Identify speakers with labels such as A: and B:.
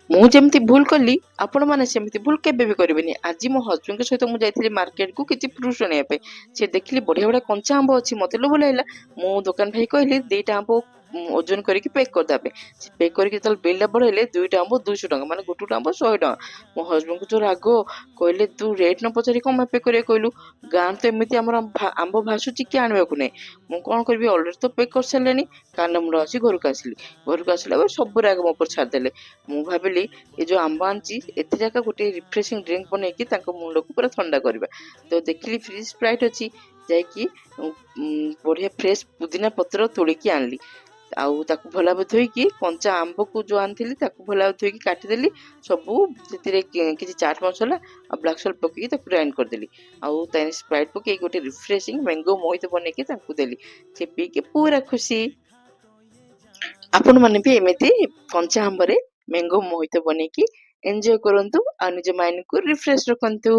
A: ମୁଁ ଯେମିତି ଭୁଲ କଲି ଆପଣମାନେ ସେମିତି ଭୁଲ କେବେ ବି କରିବେନି। ଆଜି ମୋ ହଜବେଣ୍ଡଙ୍କ ସହିତ ମୁଁ ଯାଇଥିଲି ମାର୍କେଟକୁ କିଛି ଫ୍ରୁଟ୍ସ ଆଣିବା ପାଇଁ। ସେ ଦେଖିଲି ବଢ଼ିଆ ବଢ଼ିଆ କଞ୍ଚା ଆମ୍ବ ଅଛି, ମୋତେ ଲୋଭ ଲାଗିଲା। ମୁଁ ଦୋକାନ ଭାଇ କହିଲି ଦିଟା ଆମ୍ବ ଓଜନ କରିକି ପ୍ୟାକ୍ କରିଦେବା ପାଇଁ। ସେ ପ୍ୟାକ୍ କରିକି ଯେତେବେଳେ ବିଲଟା ବଢ଼େଇଲେ ଦୁଇଟା ଆମ୍ବ 200 ଟଙ୍କା, ମାନେ ଗୋଟେ ଆମ୍ବ 100 ଟଙ୍କା। ମୋ ହଜବେଣ୍ଡଙ୍କୁ ଯୋଉ ରାଗ, କହିଲେ ତୁ ରେଟ୍ ନ ପଚାରି କ'ଣ ପାଇଁ ପ୍ୟାକ୍ କରିବାକୁ କହିଲୁ? ଗାଁରେ ତ ଏମିତି ଆମର ଆମ୍ବ ଭାସୁଛି, କିଏ ଆଣିବାକୁ ନାହିଁ। ମୁଁ କ'ଣ କରିବି, ଅଲରେଡ଼ି ତ ପ୍ୟାକ୍ କରିସାରିଲେଣି। କାନ ମୁଣ୍ଡ ଆସି ଘରକୁ ଆସିଲି। ଘରକୁ ଆସିଲା ପରେ ସବୁ ରାଗ ମୋ ଉପରେ ଛାଡ଼ିଦେଲେ। ମୁଁ ଭାବିଲି ଏ ଯୋଉ ଆମ୍ବ ଆଣିଛି ଏଥିରେ ଏକା ଗୋଟେ ରିଫ୍ରେସିଂ ଡ୍ରିଙ୍କ ବନେଇକି ତାଙ୍କ ମୁଣ୍ଡକୁ ପୁରା ଥଣ୍ଡା କରିବା। ତ ଦେଖିଲି ଫ୍ରିଜ ସ୍ପ୍ରାଇଟ୍ ଅଛି, ଯାଇକି ବଢିଆ ଫ୍ରେଶ ପୁଦିନା ପତ୍ର ତୋଳିକି ଆଣିଲି। ଆଉ ତାକୁ ଭଲ ଭାବେ ଧୋଇକି, କଞ୍ଚା ଆମ୍ବକୁ ଯୋଉ ଆଣିଥିଲି ତାକୁ ଭଲ ଭାବେ ଧୋଇକି କାଟିଦେଲି। ସବୁ ସେଥିରେ କିଛି ଚାଟ ମସଲା ଆଉ ବ୍ଲାକ୍ ସଲ୍ଟ ପକେଇକି ତାକୁ ଗ୍ରାଇଣ୍ଡ କରିଦେଲି। ଆଉ ତାରେ ସ୍ପ୍ରାଇଟ୍ ପକେଇକି ଗୋଟେ ରିଫ୍ରେସିଂ ମ୍ୟାଙ୍ଗୋ ମୋହିତ ବନେଇକି ତାଙ୍କୁ ଦେଲି। ସେ ପିଇକି ପୁରା ଖୁସି। ଆପଣମାନେ ବି ଏମିତି କଞ୍ଚା ଆମ୍ବରେ ମ୍ୟାଙ୍ଗୋ ମୋହିତ ବନେଇକି ଏନ୍ଜୟ କରନ୍ତୁ ଆଉ ନିଜ ମାଇଣ୍ଡକୁ ରିଫ୍ରେଶ ରଖନ୍ତୁ।